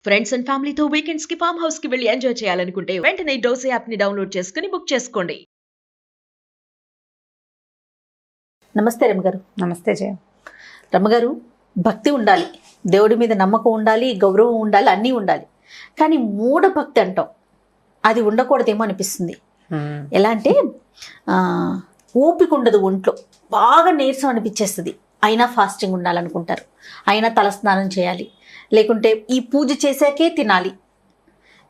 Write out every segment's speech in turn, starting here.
Friends and ఫ్యామిలీతో weekends కి farm house కి వెళ్ళి ఎంజాయ్ చేయాలనుకుంటే వెంటనే డోసే యాప్ ని డౌన్లోడ్ చేసుకుని బుక్ చేసుకోండి. నమస్తే రమ్మగారు. నమస్తే జయ. రమ్మగారు, భక్తి ఉండాలి, దేవుడి మీద నమ్మకం ఉండాలి, గౌరవం ఉండాలి, అన్నీ ఉండాలి. కానీ మూఢ భక్తి అంటాం, అది ఉండకూడదేమో అనిపిస్తుంది. ఎలా అంటే ఓపిక ఉండదు ఒంట్లో, బాగా నీరసం అనిపించేస్తుంది. అయినా ఫాస్టింగ్ ఉండాలనుకుంటారు, అయినా తలస్నానం చేయాలి, లేకుంటే ఈ పూజ చేశాకే తినాలి,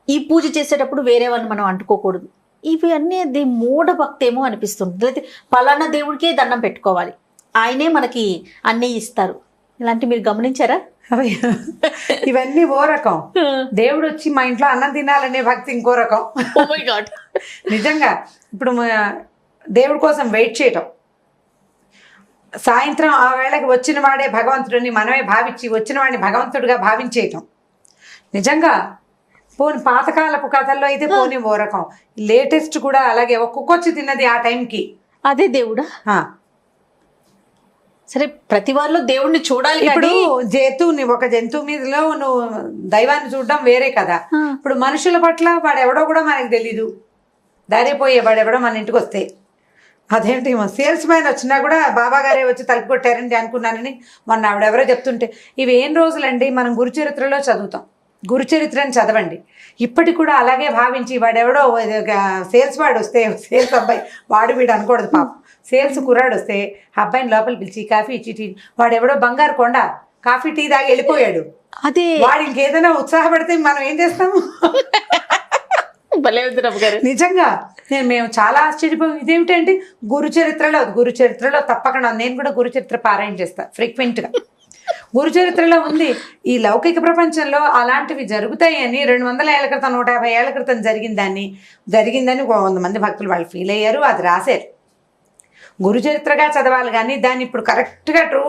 ఈ పూజ చేసేటప్పుడు వేరే వాళ్ళని మనం అంటుకోకూడదు. ఇవి అన్నీ అది మూఢ భక్తి ఏమో అనిపిస్తుంది. లేకపోతే పలానా దేవుడికే దండం పెట్టుకోవాలి, ఆయనే మనకి అన్నీ ఇస్తారు. ఇలాంటి మీరు గమనించారా? ఇవన్నీ ఓ రకం. దేవుడు వచ్చి మా ఇంట్లో అన్నం తినాలనే భక్తి ఇంకో రకం. Oh my God. నిజంగా ఇప్పుడు దేవుడి కోసం వెయిట్ చేయటం, సాయంత్రం ఆ వేళకి వచ్చిన వాడే భగవంతుడిని మనమే భావించి వచ్చిన వాడిని భగవంతుడిగా భావించేయటం. నిజంగా పోని పాతకాలపు కథల్లో అయితే పోనీ ఓ రకం, లేటెస్ట్ కూడా అలాగే ఒక్కొక్కొచ్చి తిన్నది ఆ టైంకి అదే దేవుడా? సరే, ప్రతి వాళ్ళు దేవుణ్ణి చూడాలి. ఇప్పుడు ఒక జంతువు మీదలో నువ్వు దైవాన్ని చూడడం వేరే కదా. ఇప్పుడు మనుషుల పట్ల వాడెవడో కూడా మనకు తెలీదు, దారిపోయే వాడెవడో మన ఇంటికి వస్తే అదేంటి సేల్స్ మ్యాన్ వచ్చినా కూడా బాబా గారే వచ్చి తలుపు కొట్టారండి అనుకున్నానని మొన్న ఆవిడెవరో చెప్తుంటే, ఇవి ఏం రోజులండి మనం గురుచరిత్రలో చదువుతాం, గురుచరిత్రని చదవండి. ఇప్పటికి కూడా అలాగే భావించి వాడెవడో సేల్స్ వాడు వస్తే, సేల్స్ అబ్బాయి వాడు వీడు అనకూడదు పాపం, సేల్స్ కుర్రాడు వస్తే అబ్బాయిని లోపల పిలిచి కాఫీ ఇచ్చి టీ, వాడెవడో బంగారు కొండ కాఫీ టీ దాగి వెళ్ళిపోయాడు. అదే వాడు ఇంకేదైనా ఉత్సాహపడితే మనం ఏం చేస్తాము? నిజంగా మేము చాలా ఆశ్చర్యపోయాం. ఇదేమిటంటే గురుచరిత్రలో తప్పకుండా, నేను కూడా గురుచరిత్ర పారాయణ చేస్తా ఫ్రీక్వెంట్గా. గురుచరిత్రలో ఉంది ఈ లౌకిక ప్రపంచంలో అలాంటివి జరుగుతాయని 200 ఏళ్ల క్రితం 150 ఏళ్ల క్రితం జరిగిందని 100 మంది భక్తులు వాళ్ళు ఫీల్ అయ్యారు, అది రాశారు. గురుచరిత్రగా చదవాలి కానీ దాన్ని ఇప్పుడు కరెక్ట్గా ట్రూ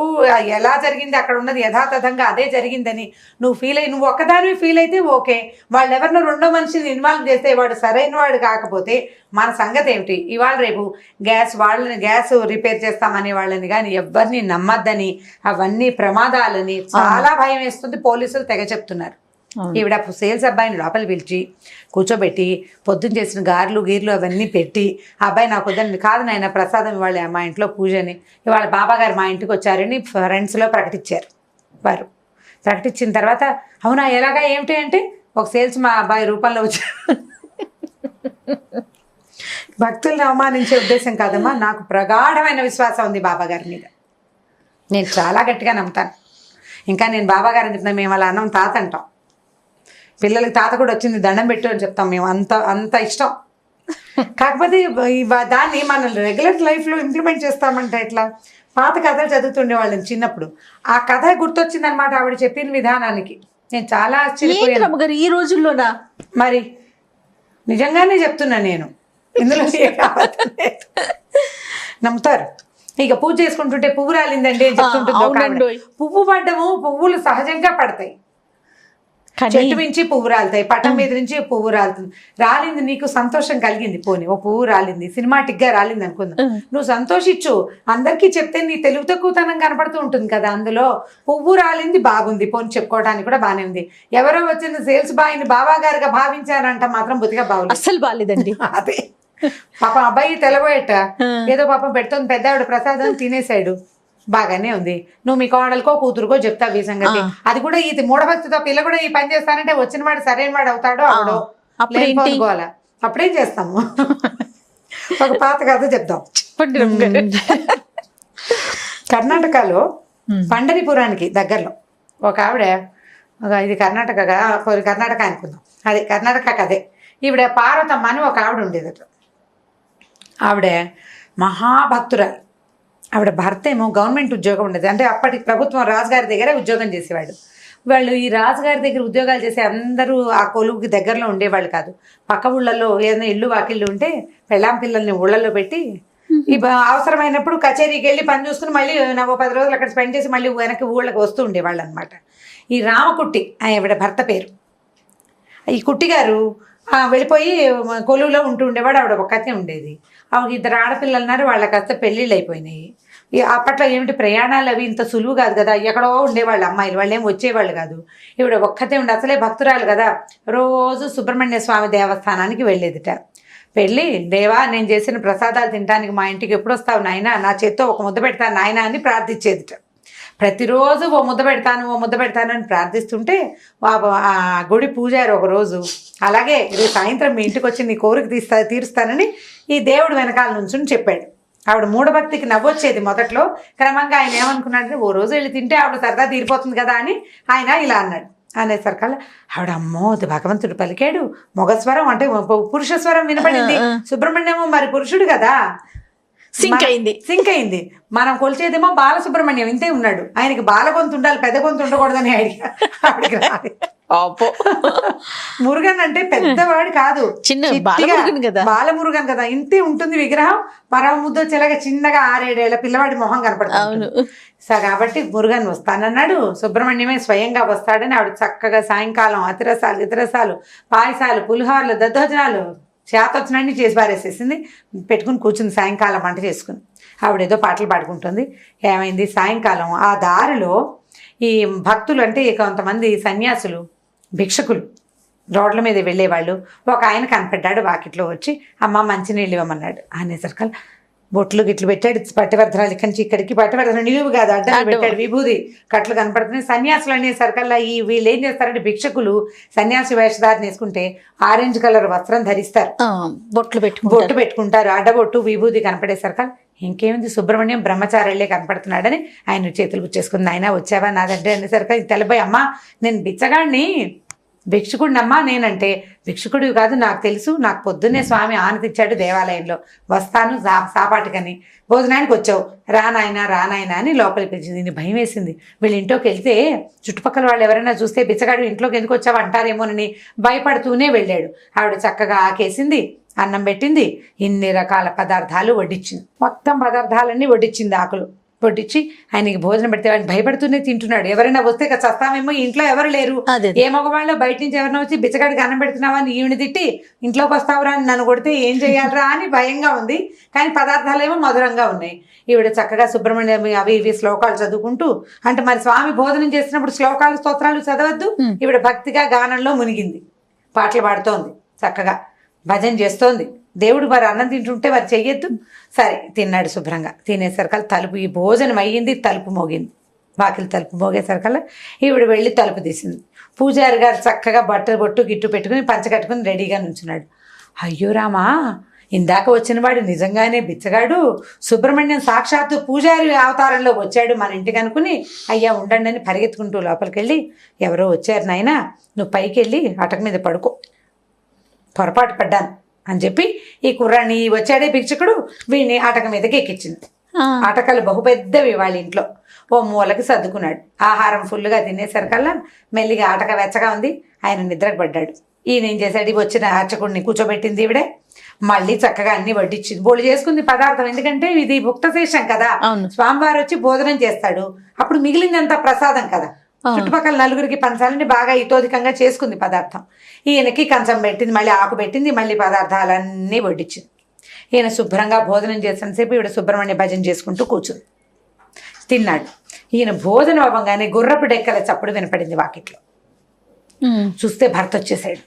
ఎలా జరిగింది అక్కడ ఉన్నది యథాతథంగా అదే జరిగిందని నువ్వు ఒక్కదానివి ఫీల్ అయితే ఓకే. వాళ్ళు ఎవరినో రెండో మనిషిని ఇన్వాల్వ్ చేస్తే వాడు సరైన వాడు కాకపోతే మన సంగతి ఏమిటి? ఇవాళ రేపు గ్యాస్ రిపేర్ చేస్తామనే వాళ్ళని కానీ ఎవరిని నమ్మద్దని, అవన్నీ ప్రమాదాలని చాలా భయం వేస్తుంది. పోలీసులు తెగ చెప్తున్నారు. ఈవిడ సేల్స్ అబ్బాయిని లోపల పిలిచి కూర్చోబెట్టి పొద్దున్న చేసిన గారెలు గీర్లు అవన్నీ పెట్టి, ఆ అబ్బాయి నాకు వద్దని, కాదు నాయన ప్రసాదం ఇవాళ మా ఇంట్లో పూజని, ఇవాళ బాబాగారు మా ఇంటికి వచ్చారని ఫ్రెండ్స్లో ప్రకటించారు. వారు ప్రకటించిన తర్వాత అవునా ఎలాగా ఏమిటి అంటే, ఒక సేల్స్ మా అబ్బాయి రూపంలో వచ్చారు. భక్తుల్ని అవమానించే ఉద్దేశం కాదమ్మా, నాకు ప్రగాఢమైన విశ్వాసం ఉంది బాబాగారి మీద, నేను చాలా గట్టిగా నమ్ముతాను. ఇంకా నేను బాబాగారిని చెప్తాను, మేము అలా అన్నం తాత అంటాం, పిల్లలకి తాత కూడా వచ్చింది దండం పెట్టు అని చెప్తాం, మేము అంత ఇష్టం. కాకపోతే దాన్ని మన రెగ్యులర్ లైఫ్లో ఇంప్లిమెంట్ చేస్తామంటే ఎట్లా? పాత కథలు చదువుతుండే వాళ్ళని చిన్నప్పుడు, ఆ కథ గుర్తొచ్చింది అనమాట ఆవిడ చెప్పిన విధానానికి. నేను చాలా ఆశ్చర్యపోయాను. ఈ రోజుల్లోనా? మరి నిజంగానే చెప్తున్నా నేను, ఇందులో నమ్ముతారు. ఇక పూజ చేసుకుంటుంటే పువ్వు రాలిందండి అని చెప్తుంటుంది. పువ్వు పడ్డము, పువ్వులు సహజంగా పడతాయి, చెట్టు నుంచి పువ్వు రాలుతాయి, పటం మీద నుంచి పువ్వు రాలుతుంది. రాలింది, నీకు సంతోషం కలిగింది, పోనీ ఓ పువ్వు రాలింది, సినిమాటిక్ గా రాలింది అనుకుందాం, నువ్వు సంతోషించు. అందరికీ చెప్తే నీ తెలుగు తక్కువతనం కనపడుతూ ఉంటుంది కదా, అందులో పువ్వు రాలింది బాగుంది, పోనీ చెప్పుకోవడానికి కూడా బాగానే ఉంది. ఎవరో వచ్చిన సేల్స్ బాయ్ని బాబా గారుగా భావించారంట మాత్రం బుద్ధిగా బాగుంది, అస్సలు బాగాలేదండి. అదే పాపం అబ్బాయి తెలబోయట, ఏదో పాపం పెడుతుంది, పెద్ద ఆవిడ ప్రసాదం తినేసాడు, బాగానే ఉంది. నువ్వు మీ కోడలకో కూతురుకో చెప్తావు ఈ సంగతి. అది కూడా ఇది మూఢభక్తితో పిల్ల కూడా ఈ పని చేస్తానంటే వచ్చిన వాడు సరైన వాడు అవుతాడో అవడో లేకపోవాలా, అప్పుడేం చేస్తాము? ఒక పాత కథ చెప్దాం. కర్ణాటకలో పండరిపురానికి దగ్గరలో ఒక ఆవిడ, ఇది కర్ణాటక అనుకుందాం, అదే కర్ణాటక కదే. ఈవిడ పార్వతమ్మ అని ఒక ఆవిడ ఉండేదట. ఆవిడ మహాభక్తురాలు. ఆవిడ భర్త ఏమో గవర్నమెంట్ ఉద్యోగం ఉండేది, అంటే అప్పటికి ప్రభుత్వం రాజుగారి దగ్గరే ఉద్యోగం చేసేవాడు. వాళ్ళు ఈ రాజుగారి దగ్గర ఉద్యోగాలు చేసే అందరూ ఆ కొలువుకి దగ్గరలో ఉండేవాళ్ళు కాదు. పక్క ఊళ్ళల్లో ఏదైనా ఇల్లు వాకిళ్ళు ఉంటే పెళ్ళాం పిల్లల్ని ఊళ్ళల్లో పెట్టి అవసరమైనప్పుడు కచేరీకి వెళ్ళి పని చూసుకుని మళ్ళీ 10 రోజులు అక్కడ స్పెండ్ చేసి మళ్ళీ వెనక్కి ఊళ్ళకి వస్తూ ఉండేవాళ్ళు అనమాట. ఈ రామకుట్టి ఆవిడ భర్త పేరు. ఈ కుట్టిగారు వెళ్ళిపోయి కొలువులో ఉంటూ ఉండేవాడు, ఆవిడ ఒక్కతే ఉండేది. ఆవిడ 2 ఆడపిల్లలు ఉన్నారు, వాళ్ళ కాస్త పెళ్ళిళ్ళు అయిపోయినాయి. అప్పట్లో ఏమిటి ప్రయాణాలు అవి ఇంత సులువు కాదు కదా, ఎక్కడో ఉండేవాళ్ళు అమ్మాయిలు, వాళ్ళు ఏం వచ్చేవాళ్ళు కాదు. ఇవిడ ఒక్కతే ఉండి అసలే భక్తురాలు కదా, రోజు సుబ్రహ్మణ్య స్వామి దేవస్థానానికి వెళ్ళేదిట. వెళ్ళి దేవా నేను చేసిన ప్రసాదాలు తినడానికి మా ఇంటికి ఎప్పుడు వస్తావు నాయనా, నా చేత్తో ఒక ముద్ద పెడతాను నాయనా అని ప్రార్థించేదిట. ప్రతిరోజు ఓ ముద్ద పెడతాను అని ప్రార్థిస్తుంటే ఆ గుడి పూజారి ఒకరోజు అలాగే రేపు సాయంత్రం మీ ఇంటికి వచ్చి నీ కోరిక తీరుస్తానని ఈ దేవుడు వెనకాల నుంచుని చెప్పాడు. ఆవిడ మూఢభక్తికి నవ్వొచ్చేది మొదట్లో. క్రమంగా ఆయన ఏమనుకున్నాడంటే ఓ రోజు వెళ్ళి తింటే ఆవిడ సరదా తీరిపోతుంది కదా అని ఆయన ఇలా అన్నాడు. అనేసరికల్లా ఆవిడ అమ్మో అది భగవంతుడు పలికాడు, మొగస్వరం అంటే పురుష స్వరం వినపడింది. సుబ్రహ్మణ్యమో మరి పురుషుడు కదా, సింక్ అయింది. మనం కొలిచేదేమో బాలసుబ్రహ్మణ్యం, ఇంతే ఉన్నాడు. ఆయనకి బాల గొంతు ఉండాలి, పెద్ద గొంతు ఉండకూడదని ఐడియా. మురుగన్ అంటే పెద్దవాడు కాదు, బాలమురుగన్ కదా, ఇంతే ఉంటుంది విగ్రహం. పరమ ముద్ద చిలక చిన్నగా 6-7 ఏళ్ల పిల్లవాడి మొహం కనపడుతుంది. సో కాబట్టి మురుగన్ వస్తానన్నాడు, సుబ్రహ్మణ్యమే స్వయంగా వస్తాడని ఆవిడ చక్కగా సాయంకాలం అతిరసాలు పాయసాలు పులిహోరలు దద్దోజనాలు చేతొచ్చినన్ని చేసి పారేసేసింది. పెట్టుకుని కూర్చుంది సాయంకాలం వంట చేసుకుని. ఆవిడేదో పాటలు పాడుకుంటుంది. ఏమైంది సాయంకాలం ఆ దారిలో ఈ భక్తులు అంటే కొంతమంది సన్యాసులు భిక్షకులు రోడ్ల మీద వెళ్ళేవాళ్ళు ఒక ఆయన కనపడ్డాడు. వాకిట్లో వచ్చి అమ్మ మంచినీళ్ళు ఇవ్వమన్నాడు. అనేసరికి బొట్లు గిట్లు పెట్టాడు, పట్టివర్ధనాలు ఇక్కడి నుంచి ఇక్కడికి పట్టివర్ధన నిలువు కాదు అడ్డాలు పెట్టాడు, విభూది కట్లు కనపడుతున్నాయి. సన్యాసులు అనేసరికల్లా వీళ్ళు ఏం చేస్తారంటే భిక్షకులు సన్యాసి వేషధారణ వేసుకుంటే ఆరెంజ్ కలర్ వస్త్రం ధరిస్తారు, బొట్టు పెట్టుకుంటారు, అడ్డబొట్టు విభూది కనపడేసరికి ఇంకేముంది సుబ్రహ్మణ్యం బ్రహ్మచారులే కనపడుతున్నాడని ఆయన చేతులు గుచ్చేసుకుంది. ఆయన వచ్చావా నాదంటే అనేసరికి తెల్లబోయి అమ్మ నేను బిచ్చగాడిని, భిక్షుకుడినమ్మా నేనంటే. భిక్షుకుడు కాదు నాకు తెలుసు, నాకు పొద్దున్నే స్వామి ఆనతిచ్చాడు దేవాలయంలో, వస్తాను సాపాటికని, భోజనానికి వచ్చావు రానాయనా అని లోపలికి పిలిచింది. దీన్ని భయం వేసింది. వీళ్ళ ఇంట్లోకి వెళ్తే చుట్టుపక్కల వాళ్ళు ఎవరైనా చూస్తే బిచ్చగాడు ఇంట్లోకి ఎందుకు వచ్చావు అంటారేమోనని భయపడుతూనే వెళ్ళాడు. ఆవిడ చక్కగా ఆకేసింది, అన్నం పెట్టింది, ఇన్ని రకాల పదార్థాలు వడ్డించింది. మొత్తం పదార్థాలన్నీ వడ్డించింది, ఆకులు వడ్డించి ఆయనకి భోజనం పెడితే ఆయన భయపడుతూనే తింటున్నాడు. ఎవరైనా వస్తే చస్తామేమో, ఇంట్లో ఎవరు లేరు, ఏ మగవాళ్ళు బయట నుంచి ఎవరైనా వచ్చి బిచ్చగాడికి అన్నం పెడుతున్నావా అని ఈవిని తిట్టి ఇంట్లోకి వస్తావురా అని నన్ను కొడితే ఏం చేయాలరా అని భయంగా ఉంది. కానీ పదార్థాలు ఏమో మధురంగా ఉన్నాయి. ఈవిడ చక్కగా సుబ్రహ్మణ్యం అవి ఇవి శ్లోకాలు చదువుకుంటూ, అంటే మరి స్వామి భోజనం చేసినప్పుడు శ్లోకాలు స్తోత్రాలు చదవద్దు, ఈవిడ భక్తిగా గానంలో మునిగింది, పాటలు పాడుతోంది, చక్కగా భజన చేస్తోంది. దేవుడు మరి అన్నం తింటుంటే మరి చెయ్యొద్దు. సరే తిన్నాడు శుభ్రంగా. తినేసరికల్లా తలుపు ఈ భోజనం అయ్యింది, తలుపు మోగింది. వాకిలి తలుపు మోగేసరికల్లా ఈవిడ వెళ్ళి తలుపు తీసింది. పూజారి గారు చక్కగా బొట్టు గిట్టు పెట్టుకుని పంచ కట్టుకుని రెడీగా నుంచున్నాడు. అయ్యో రామా, ఇందాక వచ్చిన వాడు నిజంగానే బిచ్చగాడు, సుబ్రహ్మణ్యం సాక్షాత్తు పూజారి అవతారంలో వచ్చాడు మన ఇంటికి అనుకుని అయ్యా ఉండండి అని పరిగెత్తుకుంటూ లోపలికి వెళ్ళి ఎవరో వచ్చారు నాయనా, నువ్వు పైకి వెళ్ళి అటక మీద పడుకో, పొరపాటు పడ్డాను అని చెప్పి ఈ కుర్రాన్ని వచ్చాడే భిక్షకుడు వీడిని అటక మీదకి ఎక్కించింది. అటకలు బహుపెద్దవి వాళ్ళ ఇంట్లో. ఓ మూలకి సర్దుకున్నాడు. ఆహారం ఫుల్గా తినేసరికల్లా మెల్లిగా అటక వెచ్చగా ఉంది, ఆయన నిద్రకు పడ్డాడు. ఈయన ఏం చేశాడు, వచ్చిన అర్చకుడిని కూర్చోబెట్టింది ఈవిడే, మళ్ళీ చక్కగా అన్ని వడ్డించింది, బోళ్ళు చేసుకుంది పదార్థం. ఎందుకంటే ఇది భుక్తశేషం కదా, స్వామివారు వచ్చి భోజనం చేస్తాడు, అప్పుడు మిగిలిందంతా ప్రసాదం కదా, చుట్టుపక్కల నలుగురికి పంచాలని బాగా ఇతోధికంగా చేసుకుంది పదార్థం. ఈయనకి కంచం పెట్టింది, మళ్ళీ ఆకు పెట్టింది, మళ్ళీ పదార్థాలన్నీ వడ్డించింది. ఈయన శుభ్రంగా భోజనం చేసినంతసేపు ఈవిడ సుబ్రహ్మణ్య భజన చేసుకుంటూ కూర్చుంది. తిన్నాడు. ఈయన భోజనం అవ్వగానే గుర్రపు డెక్కల చప్పుడు వినపడింది వాకిట్లో. చూస్తే భర్త వచ్చేసాడు.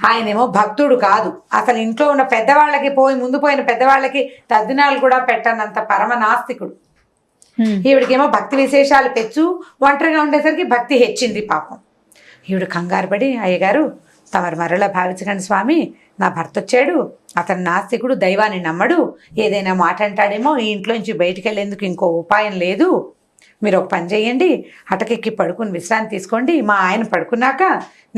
ఆయనేమో భక్తుడు కాదు, అసలు ఇంట్లో ఉన్న పెద్దవాళ్ళకి ముందు పోయిన పెద్దవాళ్ళకి తద్దినాలు కూడా పెట్టనంత పరమ నాస్తికుడు. ఈవిడికేమో భక్తి విశేషాలు పెచ్చు, ఒంటరిగా ఉండేసరికి భక్తి హెచ్చింది పాపం. ఈవిడ కంగారు పడి అయ్యగారు తమరు మరలా భావించకండి స్వామి, నా భర్త వచ్చాడు, అతను నాస్తికుడు, దైవాన్ని నమ్మడు, ఏదైనా మాట అంటాడేమో, ఈ ఇంట్లో నుంచి బయటికి వెళ్ళేందుకు ఇంకో ఉపాయం లేదు, మీరు ఒక పని చేయండి, అటకెక్కి పడుకుని విశ్రాంతి తీసుకోండి, మా ఆయన పడుకున్నాక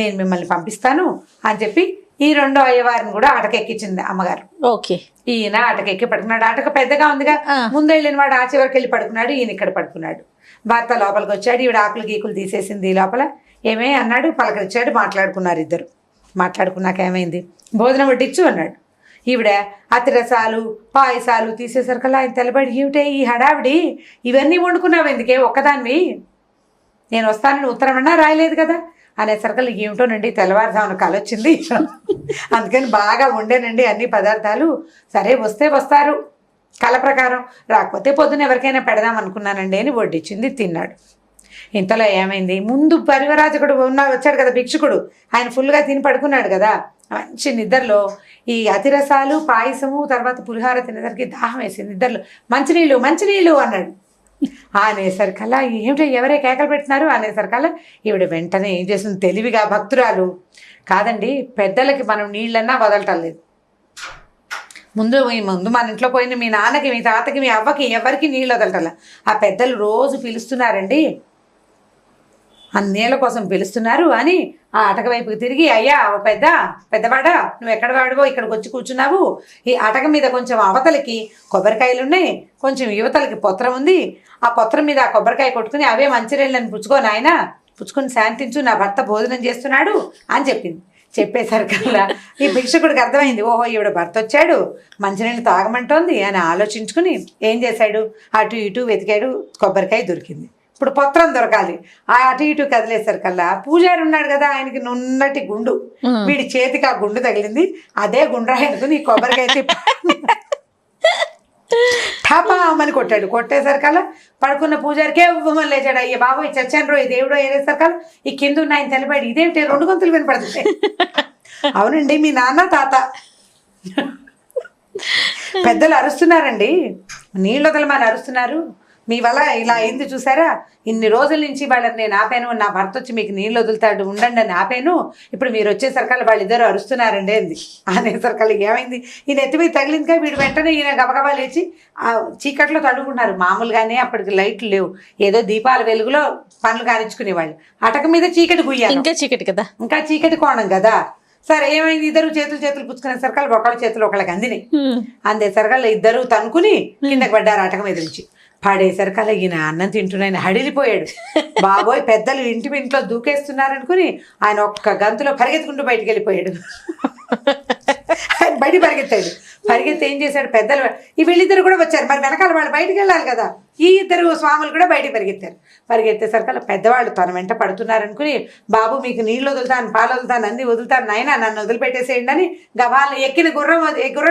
నేను మిమ్మల్ని పంపిస్తాను అని చెప్పి ఈ రెండో అయ్యవారిని కూడా అటకెక్కించింది అమ్మగారు. ఓకే. ఈయన అటకెక్కి పడుకున్నాడు. అటక పెద్దగా ఉందిగా, ముందు వెళ్ళిన వాడు ఆ చివరికి వెళ్ళి పడుకున్నాడు, ఈయన ఇక్కడ పడుకున్నాడు. భర్త లోపలికి వచ్చాడు, ఈవిడ ఆకులు గీకులు తీసేసింది లోపల. ఏమే అన్నాడు, పలకరించాడు, మాట్లాడుకున్నారు ఇద్దరు. మాట్లాడుకున్నాక ఏమైంది, భోజనం వడ్డించు అన్నాడు. ఈవిడ అతిరసాలు పాయసాలు తీసేసరికల్లా ఆయన తెల్లబడి, ఏమిటే ఈ హడావిడి, ఇవన్నీ వండుకున్నావు ఎందుకే ఒక్కదానివి, నేను వస్తానని ఉత్తరమన్నా రాయలేదు కదా అనేసరికల్లా ఏమిటోనండి తెల్లవారుజామున కలొచ్చింది, అందుకని బాగా వండేనండి అన్ని పదార్థాలు, సరే వస్తే వస్తారు కళ ప్రకారం. రాకపోతే పొద్దున ఎవరికైనా పెడదాం అనుకున్నానండి అని వడ్డించింది, తిన్నాడు. ఇంతలో ఏమైంది, ముందు పరివరాజకుడు వచ్చాడు కదా భిక్షుకుడు, ఆయన ఫుల్గా తిని పడుకున్నాడు కదా, మంచి నిద్రలో ఈ అతిరసాలు పాయసము తర్వాత పులిహార తినేసరికి దాహం వేసింది. నిద్రలో మంచినీళ్ళు మంచినీళ్ళు అన్నాడు. అనేసరికల్లా ఏమిటో ఎవరే కేకలు పెట్టినారు అనేసరికల్లా ఈవిడ వెంటనే ఏం చేస్తుంది, తెలివిగా భక్తురాలు కాదండి, పెద్దలకి మనం నీళ్ళన్నా వదలటం లేదు. ముందు మన ఇంట్లో పోయిన మీ నాన్నకి మీ తాతకి మీ అవ్వకి ఎవరికి నీళ్ళు వదలటంలా. ఆ పెద్దలు రోజు పిలుస్తున్నారండి, ఆ నీళ్ళ కోసం పిలుస్తున్నారు అని ఆ అటక వైపుకి తిరిగి, అయ్యా పెద్దవాడా నువ్వు ఎక్కడ వాడువో ఇక్కడికి వచ్చి కూర్చున్నావు, ఈ అటక మీద కొంచెం అవతలకి కొబ్బరికాయలు ఉన్నాయి, కొంచెం యువతలకి పొత్రం ఉంది, ఆ పొత్రం మీద ఆ కొబ్బరికాయ కొట్టుకుని అవే మంచినీళ్ళని పుచ్చుకో నాయన, పుచ్చుకొని శాంతించు, నా భర్త భోజనం చేస్తున్నాడు అని చెప్పింది. చెప్పేసరికల్లా ఈ భిక్షకుడికి అర్థమైంది, ఓహో ఈవిడ భర్త వచ్చాడు మంచినీళ్ళు తాగమంటోంది అని ఆలోచించుకుని ఏం చేశాడు, అటు ఇటు వెతికాడు, కొబ్బరికాయ దొరికింది. ఇప్పుడు పొత్రం దొరకాలి, ఆ అటు ఇటు కదిలేసరికల్లా పూజారి ఉన్నాడు కదా, ఆయనకి నున్నటి గుండు, వీడి చేతికి ఆ గుండు తగిలింది. అదే గుండ్రాయనుకుని ఈ కొబ్బరికాయ ఠాపామని కొట్టాడు. కొట్టేసరికల్లా పడుకున్న పూజారికే ఉవ్వమని లేచాడు. అయ్యే బాబోయ్ చచ్చాను రో, దేవుడో ఏరేసరికల్లా ఈ కింద ఉన్న ఆయన తెలిపాడు, ఇదేమిటి 2 గొంతులు వినపడుతుంది. అవునండి మీ నాన్న తాత పెద్దలు అరుస్తున్నారండి, నీళ్ళు వదలమని అరుస్తున్నారు, మీ వల్ల ఇలా అయింది చూసారా, ఇన్ని రోజుల నుంచి వాళ్ళని నేను ఆపాను, నా భర్త వచ్చి మీకు నీళ్ళు వదులుతాడు ఉండండి అని ఆపాను, ఇప్పుడు మీరు వచ్చేసరికల్లా వాళ్ళిద్దరు అరుస్తున్నారండి అంది. అనేసరికల్లా ఏమైంది, ఈయన ఎత్తి మీద తగిలిందిగా వీడు వెంటనే ఈయన గబగబా లేచి ఆ చీకట్లో తడుగుకున్నారు. మామూలుగానే అప్పటికి లైట్లు లేవు, ఏదో దీపాల వెలుగులో పనులు కానించుకునేవాళ్ళు. అటక మీద చీకటి గుయ్యాలి, ఇంకా చీకటి కదా, ఇంకా చీకటి కోణం కదా. సరే ఏమైంది, ఇద్దరు చేతులు పుచ్చుకునేసరికల్లా ఒకళ్ళ చేతులు ఒకళ్ళకి అందినాయి. అందేసరికల్లా ఇద్దరు తనుకుని కిందకి పడ్డారు అటక మీద నుంచి. పడేసరికల్లా ఈయన అన్నం తింటున్నాయన హడిలిపోయాడు. బాబోయ్ పెద్దలు ఇంట్లో దూకేస్తున్నారనుకుని ఆయన ఒక్క గంతులో పరిగెత్తుకుంటూ బయటికి వెళ్ళిపోయాడు. ఆయన బయట పరిగెత్తి ఏం చేశాడు, పెద్దలు వీళ్ళిద్దరు కూడా వచ్చారు, మరి వెనకాల వాళ్ళు బయటికి వెళ్ళాలి కదా, ఈ ఇద్దరు స్వాములు కూడా బయటికి పరిగెత్తేసరికల్లా పెద్దవాళ్ళు తన వెంట పడుతున్నారనుకుని, బాబు మీకు నీళ్ళు వదులుతాను పాలు వదులుతాను అన్ని వదులుతాను నాయన, నన్ను వదిలిపెట్టేసేయండి అని గవాళ్ళు ఎక్కిన గుర్రం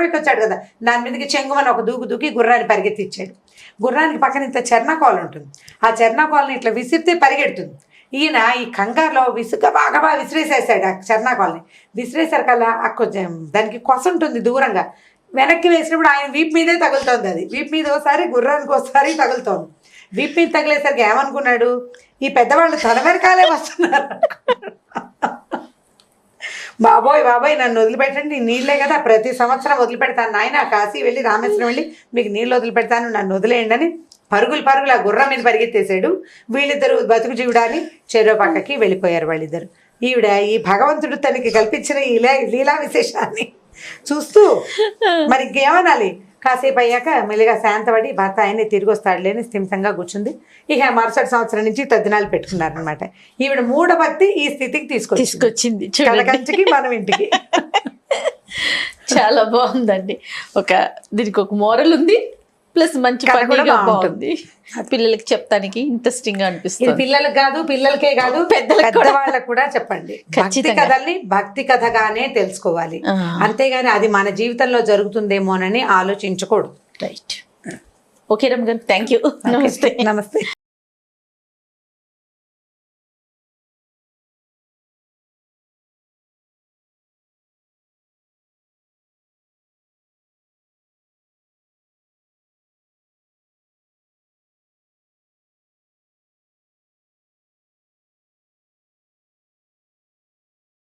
ఎక్కొచ్చాడు కదా, దాని మీదకి చెంగుమని ఒక దూకి గుర్రాన్ని పరిగెత్తిచ్చాడు. గుర్రానికి పక్కన ఇంత చెర్నాకోలు ఉంటుంది, ఆ చెర్నాకోలని ఇట్లా విసిరితే పరిగెడుతుంది. ఈయన ఈ కంగారులో గబా విసిరేసేసాడు ఆ చెర్నాకోలని. విసిరేసరికల్లా కొంచెం దానికి కొస ఉంటుంది దూరంగా, వెనక్కి వేసినప్పుడు ఆయన వీపు మీదే తగులుతోంది. అది వీపు మీద ఒకసారి గుర్రానికి ఒకసారి తగులుతోంది. వీపు మీద తగిలేసరికి ఏమనుకున్నాడు, ఈ పెద్దవాళ్ళు తన వెనకాలే వస్తున్నారు. బాబోయ్ నన్ను వదిలిపెట్టండి, నీళ్ళే కదా ప్రతి సంవత్సరం వదిలిపెడతాను నాయన, కాశీ వెళ్ళి రామేశ్వరం వెళ్ళి మీకు నీళ్ళు వదిలిపెడతాను, నన్ను వదిలేయండి అని పరుగులు ఆ గుర్రం మీద పరిగెత్తేసాడు. వీళ్ళిద్దరూ బతుకు జీవుడాన్ని చెరో పక్కకి వెళ్ళిపోయారు వాళ్ళిద్దరు. ఈవిడ ఈ భగవంతుడు తనకి కల్పించిన ఈ లీలా విశేషాన్ని చూస్తూ మరి ఇంకేమనాలి, కాసేపు అయ్యాక మెల్లిగా శాంతపడి భర్త ఆయనే తిరిగి వస్తాడులేని స్థిమితంగా కూర్చుంది. ఇక మరుసటి సంవత్సరం నుంచి తద్దినాలు పెట్టుకున్నారనమాట. ఈవిడ మూఢభక్తి ఈ స్థితికి తీసుకొచ్చింది కంచికి మనం ఇంటికి. చాలా బాగుందండి, దీనికి ఒక మోరల్ ఉంది, ప్లస్ మంచి బాగుంటుంది, పిల్లలకి చెప్తానికి ఇంట్రెస్టింగ్ గా అనిపిస్తుంది. పిల్లలకే కాదు పెద్దవాళ్ళకు కూడా చెప్పండి. భక్తి కథల్ని భక్తి కథగానే తెలుసుకోవాలి, అంతేగాని అది మన జీవితంలో జరుగుతుందేమోనని ఆలోచించకూడదు. రైట్, ఓకే రమ్య గారు, థ్యాంక్ యూ, నమస్తే.